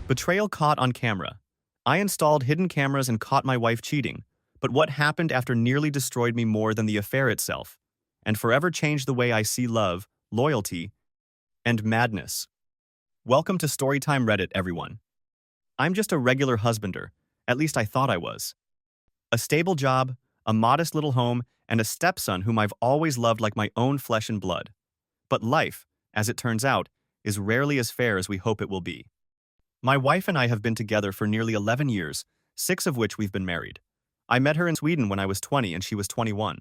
Betrayal caught on camera. I installed hidden cameras and caught my wife cheating, but what happened after nearly destroyed me more than the affair itself, and forever changed the way I see love, loyalty, and madness. Welcome to Storytime Reddit, everyone. I'm just a regular husbander, at least I thought I was. A stable job, a modest little home, and a stepson whom I've always loved like my own flesh and blood. But life, as it turns out, is rarely as fair as we hope it will be. My wife and I have been together for nearly 11 years, 6 of which we've been married. I met her in Sweden when I was 20 and she was 21.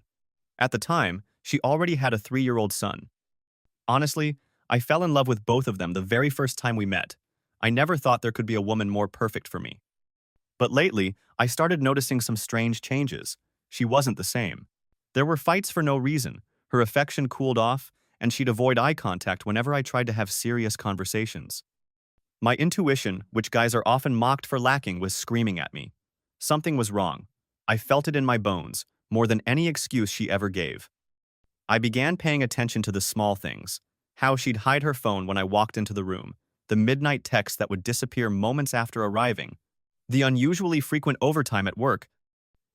At the time, she already had a 3-year-old son. Honestly, I fell in love with both of them the very first time we met. I never thought there could be a woman more perfect for me. But lately, I started noticing some strange changes. She wasn't the same. There were fights for no reason, her affection cooled off, and she'd avoid eye contact whenever I tried to have serious conversations. My intuition, which guys are often mocked for lacking, was screaming at me. Something was wrong. I felt it in my bones, more than any excuse she ever gave. I began paying attention to the small things, how she'd hide her phone when I walked into the room, the midnight text that would disappear moments after arriving, the unusually frequent overtime at work,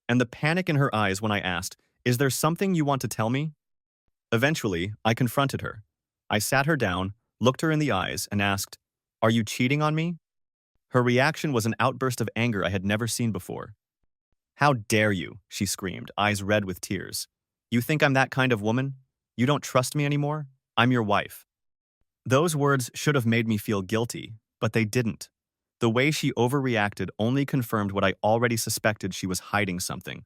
and the panic in her eyes when I asked, "Is there something you want to tell me?" Eventually, I confronted her. I sat her down, looked her in the eyes, and asked, "Are you cheating on me?" Her reaction was an outburst of anger I had never seen before. "How dare you?" she screamed, eyes red with tears. "You think I'm that kind of woman? You don't trust me anymore? I'm your wife." Those words should have made me feel guilty, but they didn't. The way she overreacted only confirmed what I already suspected: she was hiding something.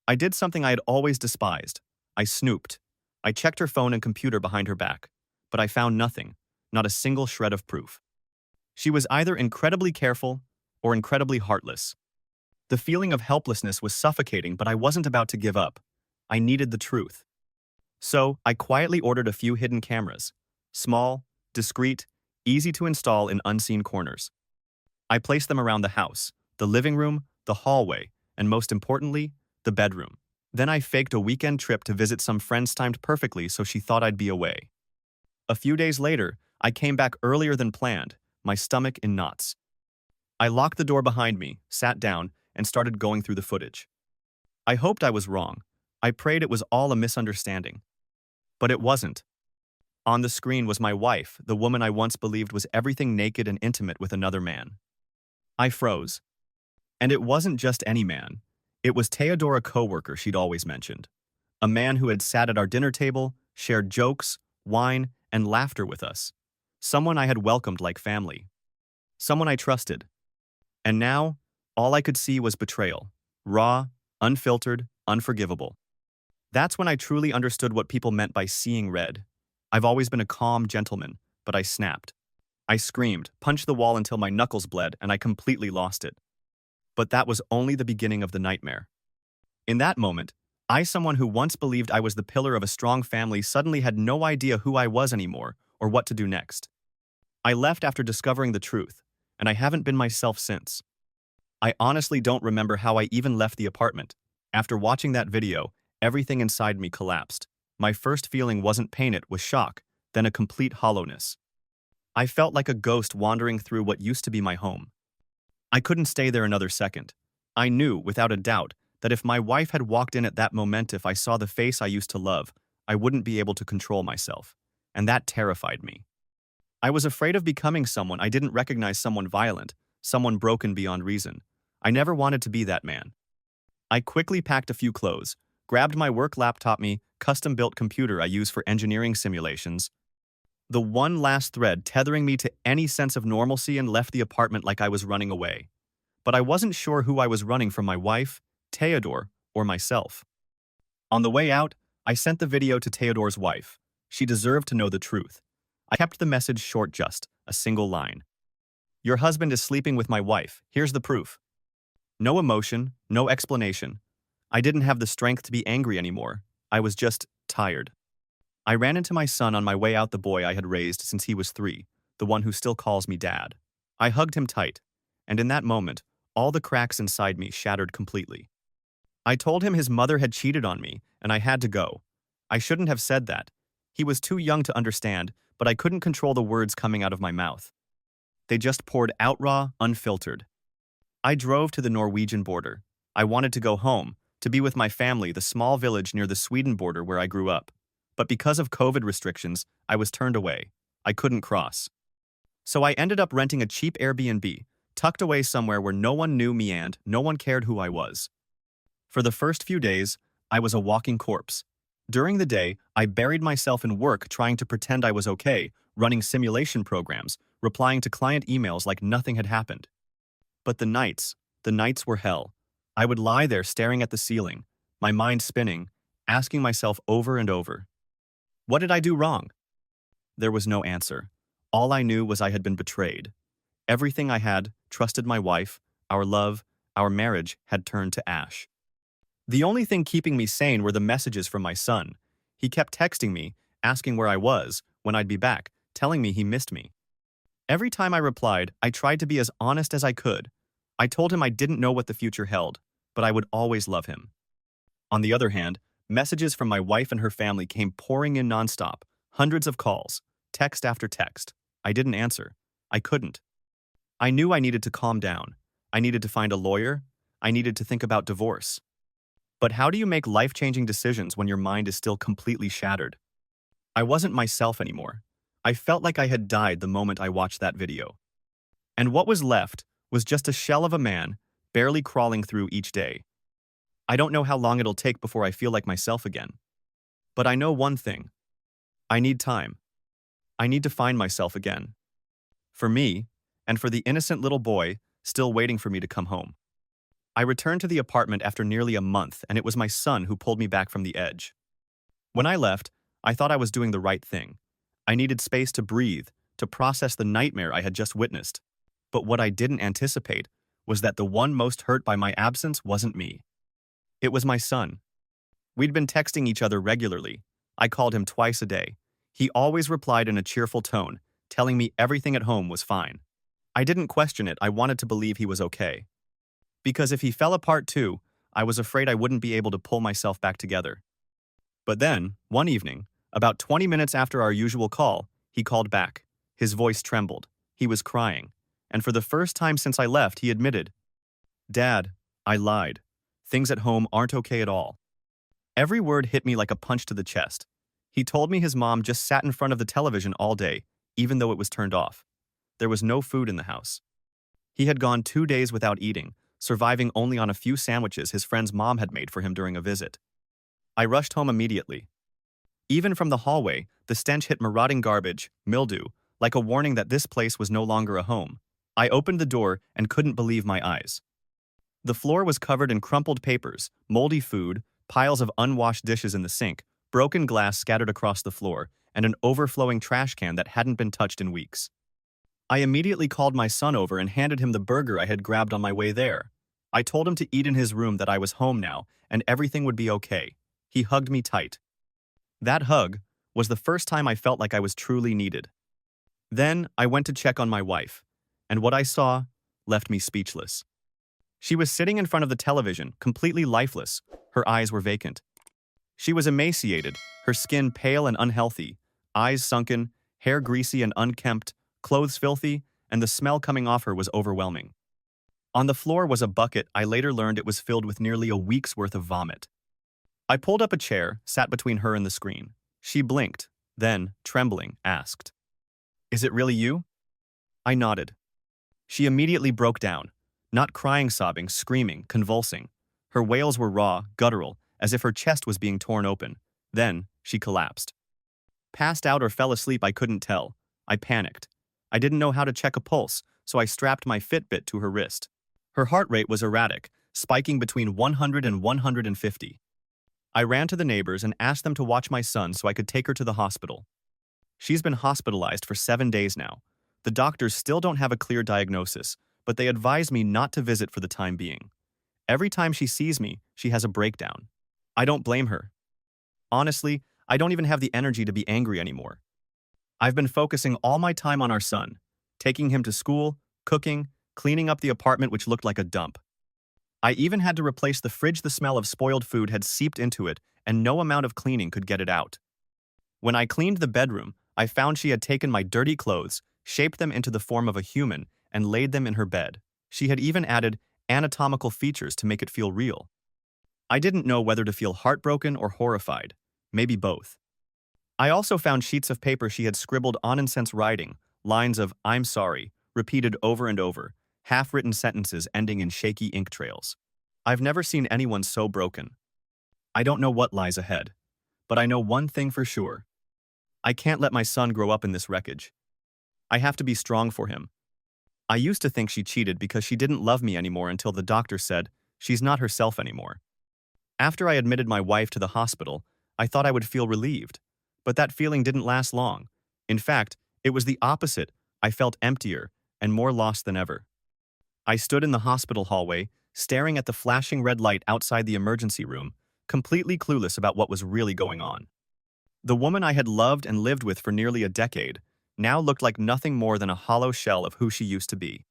I did something I had always despised. I snooped. I checked her phone and computer behind her back, but I found nothing, not a single shred of proof. She was either incredibly careful or incredibly heartless. The feeling of helplessness was suffocating, but I wasn't about to give up. I needed the truth. So, I quietly ordered a few hidden cameras. Small, discreet, easy to install in unseen corners. I placed them around the house, the living room, the hallway, and most importantly, the bedroom. Then I faked a weekend trip to visit some friends timed perfectly so she thought I'd be away. A few days later, I came back earlier than planned, my stomach in knots. I locked the door behind me, sat down, and started going through the footage. I hoped I was wrong. I prayed it was all a misunderstanding. But it wasn't. On the screen was my wife, the woman I once believed was everything naked and intimate with another man. I froze. And it wasn't just any man. It was Theodore, a coworker she'd always mentioned. A man who had sat at our dinner table, shared jokes, wine, and laughter with us. Someone I had welcomed like family. Someone I trusted. And now, all I could see was betrayal. Raw, unfiltered, unforgivable. That's when I truly understood what people meant by seeing red. I've always been a calm gentleman, but I snapped. I screamed, punched the wall until my knuckles bled, and I completely lost it. But that was only the beginning of the nightmare. In that moment, I, someone who once believed I was the pillar of a strong family, suddenly had no idea who I was anymore or what to do next. I left after discovering the truth, and I haven't been myself since. I honestly don't remember how I even left the apartment. After watching that video, everything inside me collapsed. My first feeling wasn't pain, it was shock, then a complete hollowness. I felt like a ghost wandering through what used to be my home. I couldn't stay there another second. I knew, without a doubt, that if my wife had walked in at that moment, if I saw the face I used to love, I wouldn't be able to control myself. And that terrified me. I was afraid of becoming someone I didn't recognize, someone violent, someone broken beyond reason. I never wanted to be that man. I quickly packed a few clothes, grabbed my work laptop, my custom-built computer I use for engineering simulations, the one last thread tethering me to any sense of normalcy, and left the apartment like I was running away. But I wasn't sure who I was running from: my wife, Theodore, or myself. On the way out, I sent the video to Theodore's wife. She deserved to know the truth. I kept the message short, just a single line. "Your husband is sleeping with my wife. Here's the proof." No emotion, no explanation. I didn't have the strength to be angry anymore. I was just tired. I ran into my son on my way out, the boy I had raised since he was 3, the one who still calls me dad. I hugged him tight, and in that moment, all the cracks inside me shattered completely. I told him his mother had cheated on me, and I had to go. I shouldn't have said that. He was too young to understand, but I couldn't control the words coming out of my mouth. They just poured out raw, unfiltered. I drove to the Norwegian border. I wanted to go home, to be with my family, the small village near the Sweden border where I grew up. But because of COVID restrictions, I was turned away. I couldn't cross. So I ended up renting a cheap Airbnb, tucked away somewhere where no one knew me and no one cared who I was. For the first few days, I was a walking corpse. During the day, I buried myself in work trying to pretend I was okay, running simulation programs, replying to client emails like nothing had happened. But the nights were hell. I would lie there staring at the ceiling, my mind spinning, asking myself over and over, what did I do wrong? There was no answer. All I knew was I had been betrayed. Everything I had, trusted my wife, our love, our marriage, had turned to ash. The only thing keeping me sane were the messages from my son. He kept texting me, asking where I was, when I'd be back, telling me he missed me. Every time I replied, I tried to be as honest as I could. I told him I didn't know what the future held, but I would always love him. On the other hand, messages from my wife and her family came pouring in nonstop, hundreds of calls, text after text. I didn't answer. I couldn't. I knew I needed to calm down. I needed to find a lawyer. I needed to think about divorce. But how do you make life-changing decisions when your mind is still completely shattered? I wasn't myself anymore. I felt like I had died the moment I watched that video. And what was left was just a shell of a man, barely crawling through each day. I don't know how long it'll take before I feel like myself again. But I know one thing. I need time. I need to find myself again. For me, and for the innocent little boy still waiting for me to come home. I returned to the apartment after nearly a month, and it was my son who pulled me back from the edge. When I left, I thought I was doing the right thing. I needed space to breathe, to process the nightmare I had just witnessed. But what I didn't anticipate was that the one most hurt by my absence wasn't me. It was my son. We'd been texting each other regularly. I called him twice a day. He always replied in a cheerful tone, telling me everything at home was fine. I didn't question it. I wanted to believe he was okay. Because if he fell apart too, I was afraid I wouldn't be able to pull myself back together. But then, one evening, about 20 minutes after our usual call, he called back. His voice trembled. He was crying. And for the first time since I left, he admitted, "Dad, I lied. Things at home aren't okay at all." Every word hit me like a punch to the chest. He told me his mom just sat in front of the television all day, even though it was turned off. There was no food in the house. He had gone 2 days without eating, surviving only on a few sandwiches his friend's mom had made for him during a visit. I rushed home immediately. Even from the hallway, the stench hit marauding garbage, mildew, like a warning that this place was no longer a home. I opened the door and couldn't believe my eyes. The floor was covered in crumpled papers, moldy food, piles of unwashed dishes in the sink, broken glass scattered across the floor, and an overflowing trash can that hadn't been touched in weeks. I immediately called my son over and handed him the burger I had grabbed on my way there. I told him to eat in his room, that I was home now, and everything would be okay. He hugged me tight. That hug was the first time I felt like I was truly needed. Then I went to check on my wife, and what I saw left me speechless. She was sitting in front of the television, completely lifeless. Her eyes were vacant. She was emaciated, her skin pale and unhealthy, eyes sunken, hair greasy and unkempt, clothes filthy, and the smell coming off her was overwhelming. On the floor was a bucket. I later learned it was filled with nearly a week's worth of vomit. I pulled up a chair, sat between her and the screen. She blinked, then, trembling, asked, "Is it really you?" I nodded. She immediately broke down, not crying, sobbing, screaming, convulsing. Her wails were raw, guttural, as if her chest was being torn open. Then, she collapsed. Passed out or fell asleep, I couldn't tell. I panicked. I didn't know how to check a pulse, so I strapped my Fitbit to her wrist. Her heart rate was erratic, spiking between 100 and 150. I ran to the neighbors and asked them to watch my son so I could take her to the hospital. She's been hospitalized for 7 days now. The doctors still don't have a clear diagnosis, but they advised me not to visit for the time being. Every time she sees me, she has a breakdown. I don't blame her. Honestly, I don't even have the energy to be angry anymore. I've been focusing all my time on our son, taking him to school, cooking, cleaning up the apartment which looked like a dump. I even had to replace the fridge. The smell of spoiled food had seeped into it, and no amount of cleaning could get it out. When I cleaned the bedroom, I found she had taken my dirty clothes, shaped them into the form of a human, and laid them in her bed. She had even added anatomical features to make it feel real. I didn't know whether to feel heartbroken or horrified, maybe both. I also found sheets of paper she had scribbled nonsense writing, lines of "I'm sorry," repeated over and over, half-written sentences ending in shaky ink trails. I've never seen anyone so broken. I don't know what lies ahead, but I know one thing for sure. I can't let my son grow up in this wreckage. I have to be strong for him. I used to think she cheated because she didn't love me anymore until the doctor said she's not herself anymore. After I admitted my wife to the hospital, I thought I would feel relieved, but that feeling didn't last long. In fact, it was the opposite. I felt emptier and more lost than ever. I stood in the hospital hallway, staring at the flashing red light outside the emergency room, completely clueless about what was really going on. The woman I had loved and lived with for nearly a decade now looked like nothing more than a hollow shell of who she used to be.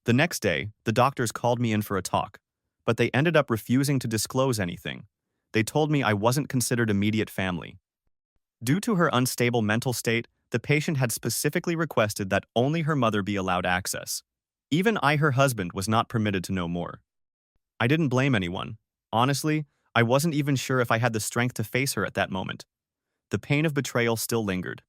The next day, the doctors called me in for a talk, but they ended up refusing to disclose anything. They told me I wasn't considered immediate family. Due to her unstable mental state, the patient had specifically requested that only her mother be allowed access. Even I, her husband, was not permitted to know more. I didn't blame anyone. Honestly, I wasn't even sure if I had the strength to face her at that moment. The pain of betrayal still lingered.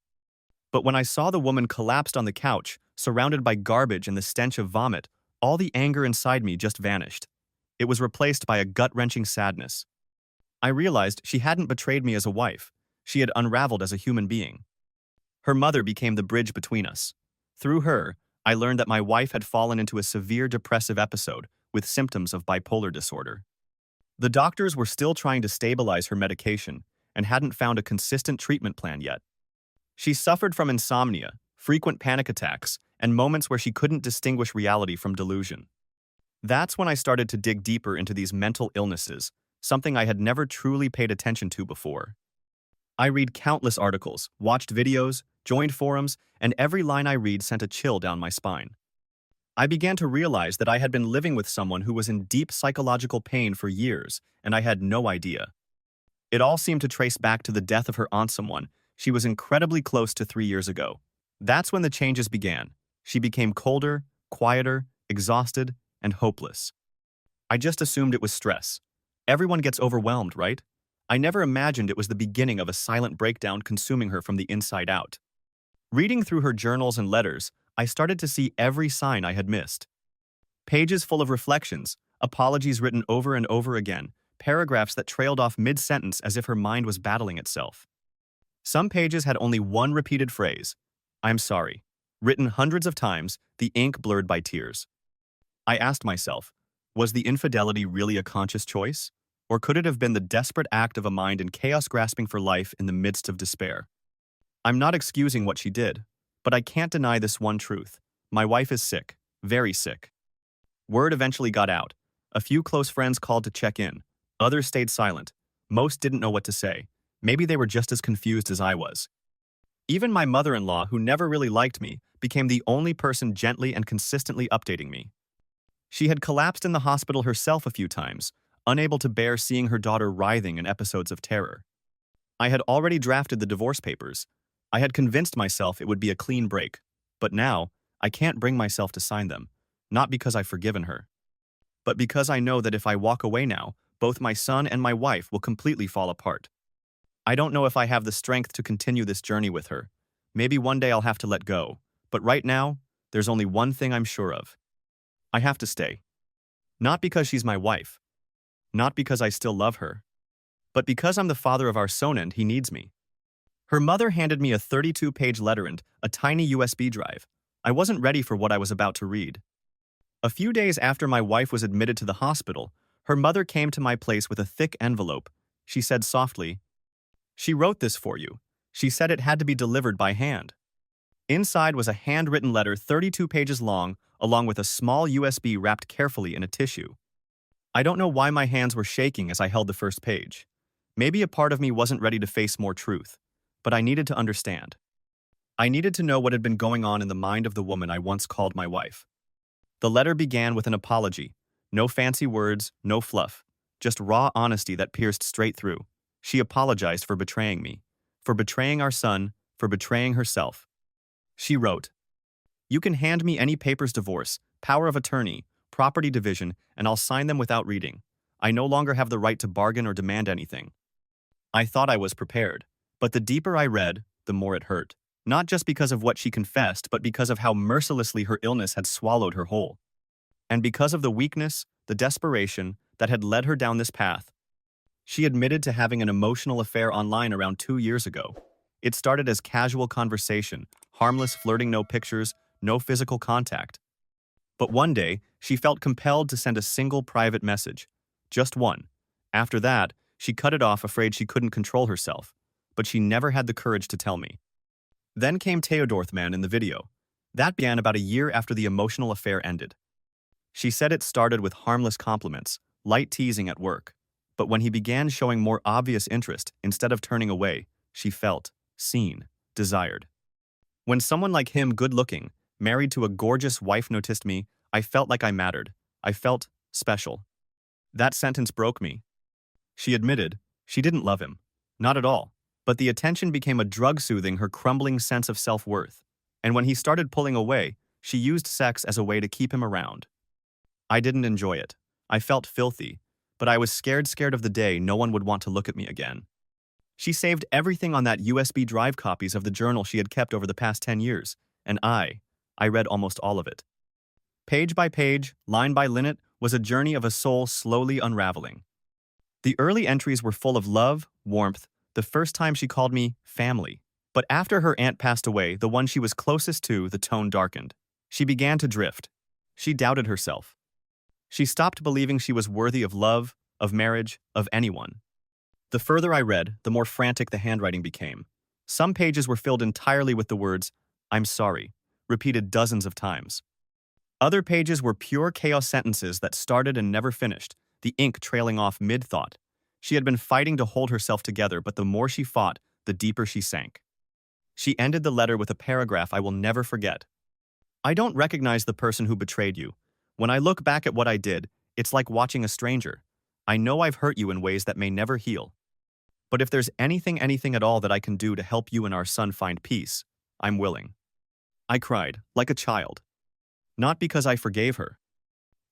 But when I saw the woman collapsed on the couch, surrounded by garbage and the stench of vomit, all the anger inside me just vanished. It was replaced by a gut-wrenching sadness. I realized she hadn't betrayed me as a wife. She had unraveled as a human being. Her mother became the bridge between us. Through her, I learned that my wife had fallen into a severe depressive episode with symptoms of bipolar disorder. The doctors were still trying to stabilize her medication and hadn't found a consistent treatment plan yet. She suffered from insomnia, frequent panic attacks, and moments where she couldn't distinguish reality from delusion. That's when I started to dig deeper into these mental illnesses, something I had never truly paid attention to before. I read countless articles, watched videos, joined forums, and every line I read sent a chill down my spine. I began to realize that I had been living with someone who was in deep psychological pain for years, and I had no idea. It all seemed to trace back to the death of her aunt, someone she was incredibly close to 3 years ago. That's when the changes began. She became colder, quieter, exhausted, and hopeless. I just assumed it was stress. Everyone gets overwhelmed, right? I never imagined it was the beginning of a silent breakdown consuming her from the inside out. Reading through her journals and letters, I started to see every sign I had missed. Pages full of reflections, apologies written over and over again, paragraphs that trailed off mid-sentence as if her mind was battling itself. Some pages had only one repeated phrase, "I'm sorry," written hundreds of times, the ink blurred by tears. I asked myself, was the infidelity really a conscious choice? Or could it have been the desperate act of a mind in chaos grasping for life in the midst of despair? I'm not excusing what she did, but I can't deny this one truth. My wife is sick, very sick. Word eventually got out. A few close friends called to check in. Others stayed silent. Most didn't know what to say. Maybe they were just as confused as I was. Even my mother-in-law, who never really liked me, became the only person gently and consistently updating me. She had collapsed in the hospital herself a few times, unable to bear seeing her daughter writhing in episodes of terror. I had already drafted the divorce papers. I had convinced myself it would be a clean break, but now I can't bring myself to sign them, not because I've forgiven her, but because I know that if I walk away now, both my son and my wife will completely fall apart. I don't know if I have the strength to continue this journey with her. Maybe one day I'll have to let go, but right now, there's only one thing I'm sure of. I have to stay. Not because she's my wife, not because I still love her, but because I'm the father of our son and he needs me. Her mother handed me a 32-page letter and a tiny USB drive. I wasn't ready for what I was about to read. A few days after my wife was admitted to the hospital, her mother came to my place with a thick envelope. She said softly, "She wrote this for you. She said it had to be delivered by hand." Inside was a handwritten letter 32 pages long, along with a small USB wrapped carefully in a tissue. I don't know why my hands were shaking as I held the first page. Maybe a part of me wasn't ready to face more truth, but I needed to understand. I needed to know what had been going on in the mind of the woman I once called my wife. The letter began with an apology. No fancy words, no fluff, just raw honesty that pierced straight through. She apologized for betraying me, for betraying our son, for betraying herself. She wrote, You can hand me any papers divorce, power of attorney, property division, and I'll sign them without reading. I no longer have the right to bargain or demand anything. I thought I was prepared, but the deeper I read, the more it hurt. Not just because of what she confessed, but because of how mercilessly her illness had swallowed her whole. And because of the weakness, the desperation, that had led her down this path. She admitted to having an emotional affair online around 2 years ago. It started as casual conversation, harmless flirting, no pictures, no physical contact. But one day, she felt compelled to send a single private message. Just one. After that, she cut it off, afraid she couldn't control herself. But she never had the courage to tell me. Then came Teodorthman in the video. That began about a year after the emotional affair ended. She said it started with harmless compliments, light teasing at work. But when he began showing more obvious interest, instead of turning away, she felt seen, desired. When someone like him, good-looking, married to a gorgeous wife, noticed me, I felt like I mattered. I felt special. That sentence broke me. She admitted she didn't love him. Not at all. But the attention became a drug soothing her crumbling sense of self-worth. And when he started pulling away, she used sex as a way to keep him around. I didn't enjoy it. I felt filthy. But I was scared of the day no one would want to look at me again. She saved everything on that USB drive, copies of the journal she had kept over the past 10 years, and I read almost all of it. Page by page, line by line, was a journey of a soul slowly unraveling. The early entries were full of love, warmth, the first time she called me family. But after her aunt passed away, the one she was closest to, the tone darkened. She began to drift. She doubted herself. She stopped believing she was worthy of love, of marriage, of anyone. The further I read, the more frantic the handwriting became. Some pages were filled entirely with the words, "I'm sorry," repeated dozens of times. Other pages were pure chaos, sentences that started and never finished, the ink trailing off mid-thought. She had been fighting to hold herself together, but the more she fought, the deeper she sank. She ended the letter with a paragraph I will never forget. "I don't recognize the person who betrayed you. When I look back at what I did, it's like watching a stranger. I know I've hurt you in ways that may never heal. But if there's anything at all that I can do to help you and our son find peace, I'm willing." I cried, like a child. Not because I forgave her,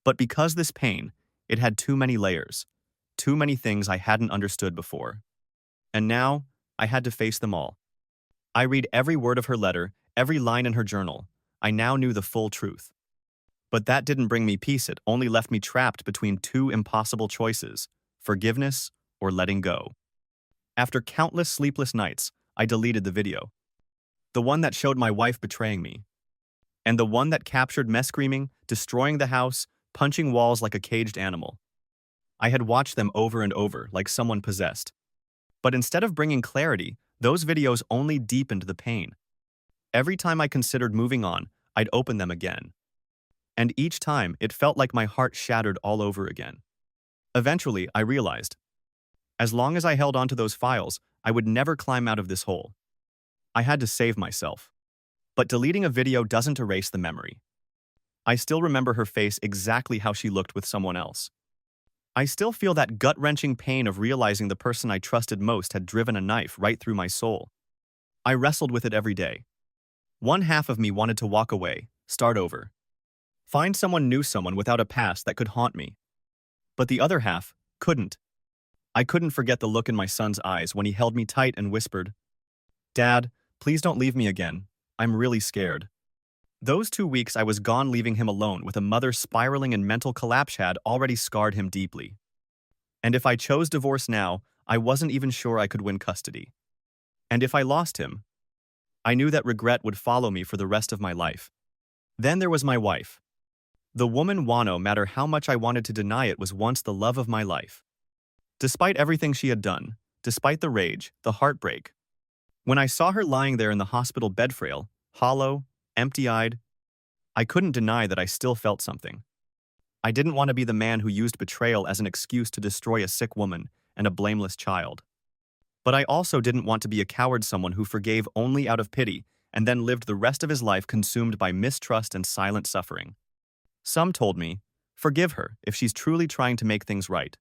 but because this pain, it had too many layers, too many things I hadn't understood before. And now, I had to face them all. I read every word of her letter, every line in her journal. I now knew the full truth. But that didn't bring me peace, it only left me trapped between two impossible choices, forgiveness or letting go. After countless sleepless nights, I deleted the video. The one that showed my wife betraying me. And the one that captured me screaming, destroying the house, punching walls like a caged animal. I had watched them over and over, like someone possessed. But instead of bringing clarity, those videos only deepened the pain. Every time I considered moving on, I'd open them again. And each time, it felt like my heart shattered all over again. Eventually, I realized, as long as I held onto those files, I would never climb out of this hole. I had to save myself. But deleting a video doesn't erase the memory. I still remember her face exactly how she looked with someone else. I still feel that gut-wrenching pain of realizing the person I trusted most had driven a knife right through my soul. I wrestled with it every day. One half of me wanted to walk away, start over. Find someone new, someone without a past that could haunt me. But the other half couldn't. I couldn't forget the look in my son's eyes when he held me tight and whispered, "Dad, please don't leave me again. I'm really scared." Those 2 weeks I was gone, leaving him alone with a mother spiraling in mental collapse had already scarred him deeply. And if I chose divorce now, I wasn't even sure I could win custody. And if I lost him, I knew that regret would follow me for the rest of my life. Then there was my wife. The woman Wano, no matter how much I wanted to deny it, was once the love of my life. Despite everything she had done, despite the rage, the heartbreak, when I saw her lying there in the hospital bed, frail, hollow, empty-eyed, I couldn't deny that I still felt something. I didn't want to be the man who used betrayal as an excuse to destroy a sick woman and a blameless child. But I also didn't want to be a coward, someone who forgave only out of pity and then lived the rest of his life consumed by mistrust and silent suffering. Some told me, forgive her if she's truly trying to make things right.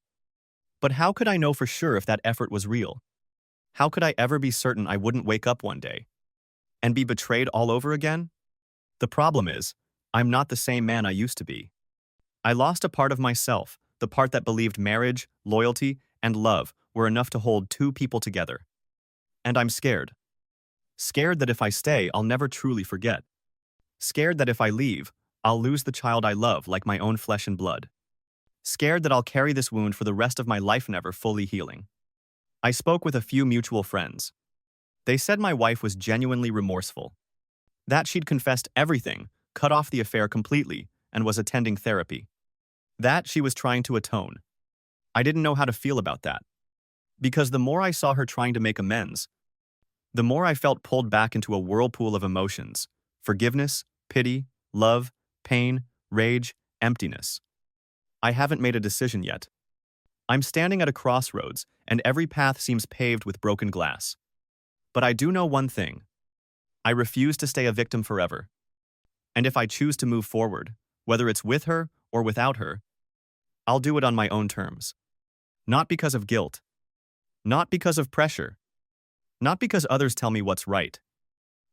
But how could I know for sure if that effort was real? How could I ever be certain I wouldn't wake up one day and be betrayed all over again? The problem is, I'm not the same man I used to be. I lost a part of myself, the part that believed marriage, loyalty, and love were enough to hold two people together. And I'm scared. Scared that if I stay, I'll never truly forget. Scared that if I leave, I'll lose the child I love like my own flesh and blood. Scared that I'll carry this wound for the rest of my life never fully healing. I spoke with a few mutual friends. They said my wife was genuinely remorseful. That she'd confessed everything, cut off the affair completely, and was attending therapy. That she was trying to atone. I didn't know how to feel about that. Because the more I saw her trying to make amends, the more I felt pulled back into a whirlpool of emotions: forgiveness, pity, love, pain, rage, emptiness. I haven't made a decision yet. I'm standing at a crossroads, and every path seems paved with broken glass. But I do know one thing. I refuse to stay a victim forever. And if I choose to move forward, whether it's with her or without her, I'll do it on my own terms. Not because of guilt. Not because of pressure. Not because others tell me what's right.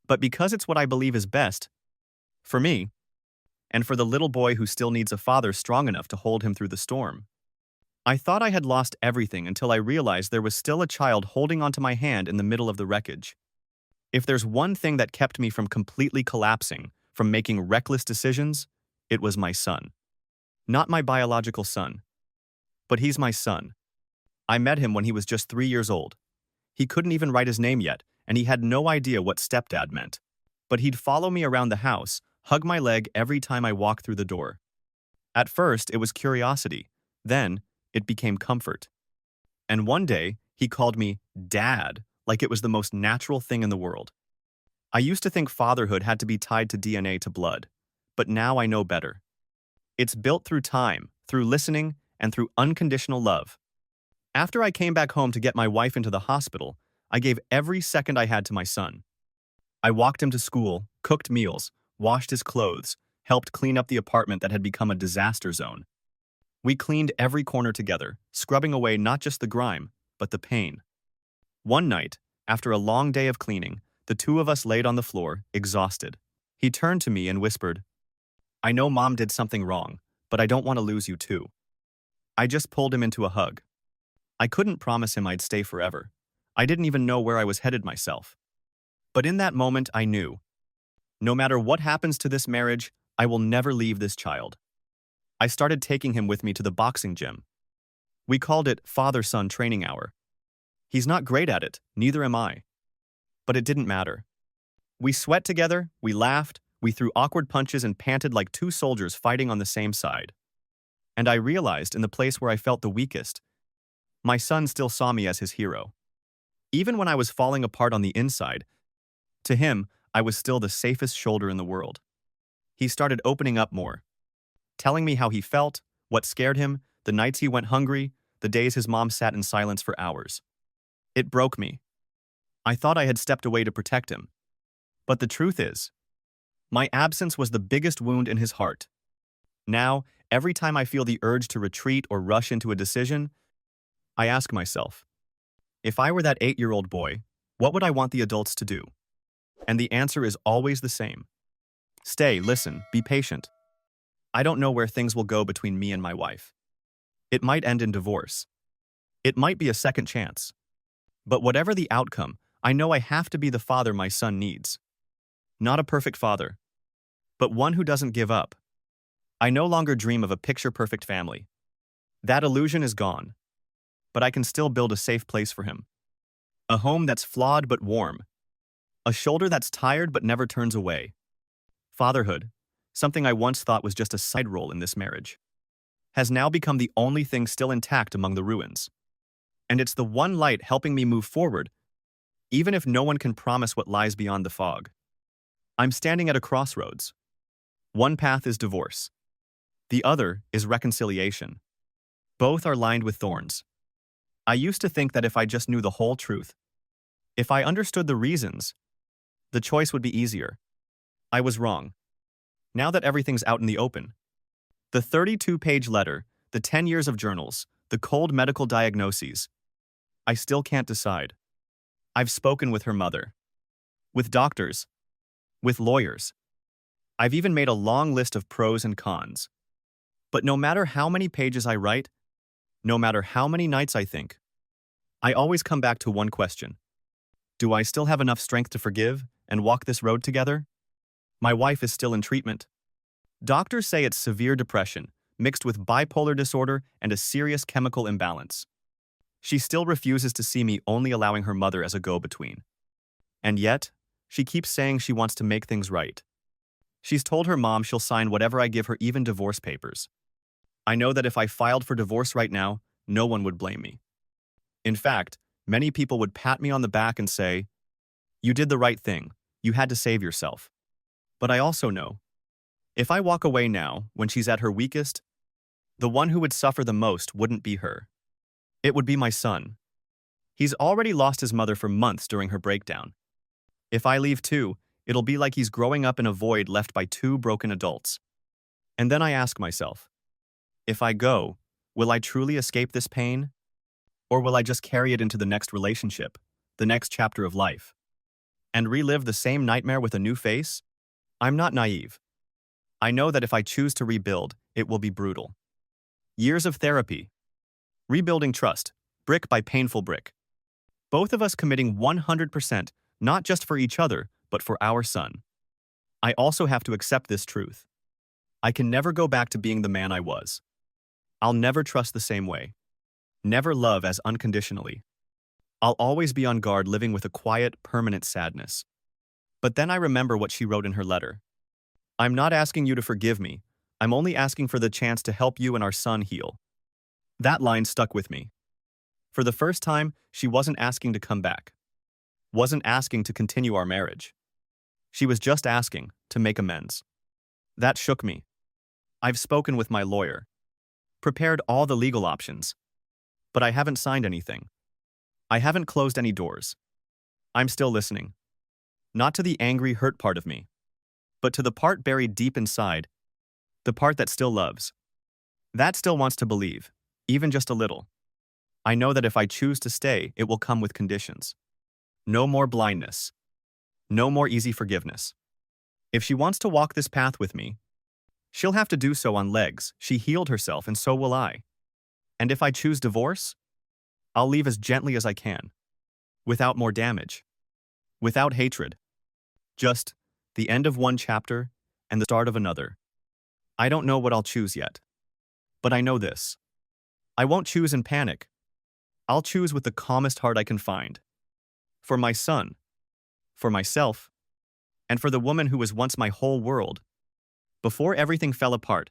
But because it's what I believe is best. For me. And for the little boy who still needs a father strong enough to hold him through the storm. I thought I had lost everything until I realized there was still a child holding onto my hand in the middle of the wreckage. If there's one thing that kept me from completely collapsing, from making reckless decisions, it was my son. Not my biological son. But he's my son. I met him when he was just 3 years old. He couldn't even write his name yet, and he had no idea what stepdad meant. But he'd follow me around the house, hug my leg every time I walked through the door. At first, it was curiosity. Then, it became comfort. And one day, he called me Dad, like it was the most natural thing in the world. I used to think fatherhood had to be tied to DNA to blood, but now I know better. It's built through time, through listening, and through unconditional love. After I came back home to get my wife into the hospital, I gave every second I had to my son. I walked him to school, cooked meals, washed his clothes, helped clean up the apartment that had become a disaster zone. We cleaned every corner together, scrubbing away not just the grime, but the pain. One night, after a long day of cleaning, the two of us laid on the floor, exhausted. He turned to me and whispered, "I know Mom did something wrong, but I don't want to lose you too." I just pulled him into a hug. I couldn't promise him I'd stay forever. I didn't even know where I was headed myself. But in that moment, I knew. No matter what happens to this marriage, I will never leave this child. I started taking him with me to the boxing gym. We called it father-son training hour. He's not great at it, neither am I. But it didn't matter. We sweat together, we laughed, we threw awkward punches and panted like two soldiers fighting on the same side. And I realized, in the place where I felt the weakest, my son still saw me as his hero. Even when I was falling apart on the inside, to him, I was still the safest shoulder in the world. He started opening up more, telling me how he felt, what scared him, the nights he went hungry, the days his mom sat in silence for hours. It broke me. I thought I had stepped away to protect him. But the truth is, my absence was the biggest wound in his heart. Now, every time I feel the urge to retreat or rush into a decision, I ask myself, if I were that 8-year-old boy, what would I want the adults to do? And the answer is always the same. Stay, listen, be patient. I don't know where things will go between me and my wife. It might end in divorce. It might be a second chance. But whatever the outcome, I know I have to be the father my son needs. Not a perfect father, but one who doesn't give up. I no longer dream of a picture-perfect family. That illusion is gone. But I can still build a safe place for him. A home that's flawed but warm. A shoulder that's tired but never turns away. Fatherhood, something I once thought was just a side role in this marriage, has now become the only thing still intact among the ruins. And it's the one light helping me move forward, even if no one can promise what lies beyond the fog. I'm standing at a crossroads. One path is divorce. The other is reconciliation. Both are lined with thorns. I used to think that if I just knew the whole truth, if I understood the reasons, the choice would be easier. I was wrong. Now that everything's out in the open, the 32-page letter, the 10 years of journals, the cold medical diagnoses, I still can't decide. I've spoken with her mother, with doctors, with lawyers. I've even made a long list of pros and cons. But no matter how many pages I write, no matter how many nights I think, I always come back to one question. Do I still have enough strength to forgive and walk this road together? My wife is still in treatment. Doctors say it's severe depression, mixed with bipolar disorder and a serious chemical imbalance. She still refuses to see me, only allowing her mother as a go-between. And yet, she keeps saying she wants to make things right. She's told her mom she'll sign whatever I give her, even divorce papers. I know that if I filed for divorce right now, no one would blame me. In fact, many people would pat me on the back and say, "You did the right thing. You had to save yourself." But I also know, if I walk away now, when she's at her weakest, the one who would suffer the most wouldn't be her. It would be my son. He's already lost his mother for months during her breakdown. If I leave too, it'll be like he's growing up in a void left by two broken adults. And then I ask myself, if I go, will I truly escape this pain? Or will I just carry it into the next relationship, the next chapter of life, and relive the same nightmare with a new face? I'm not naive. I know that if I choose to rebuild, it will be brutal. Years of therapy, rebuilding trust, brick by painful brick. Both of us committing 100%, not just for each other, but for our son. I also have to accept this truth. I can never go back to being the man I was. I'll never trust the same way. Never love as unconditionally. I'll always be on guard, living with a quiet, permanent sadness. But then I remember what she wrote in her letter. I'm not asking you to forgive me. I'm only asking for the chance to help you and our son heal. That line stuck with me. For the first time, she wasn't asking to come back. Wasn't asking to continue our marriage. She was just asking to make amends. That shook me. I've spoken with my lawyer. Prepared all the legal options. But I haven't signed anything. I haven't closed any doors. I'm still listening. Not to the angry, hurt part of me, but to the part buried deep inside, the part that still loves. That still wants to believe, even just a little. I know that if I choose to stay, it will come with conditions. No more blindness. No more easy forgiveness. If she wants to walk this path with me, she'll have to do so on legs. She healed herself, and so will I. And if I choose divorce, I'll leave as gently as I can, without more damage, without hatred. Just the end of one chapter and the start of another. I don't know what I'll choose yet, but I know this. I won't choose in panic. I'll choose with the calmest heart I can find. For my son, for myself, and for the woman who was once my whole world. Before everything fell apart,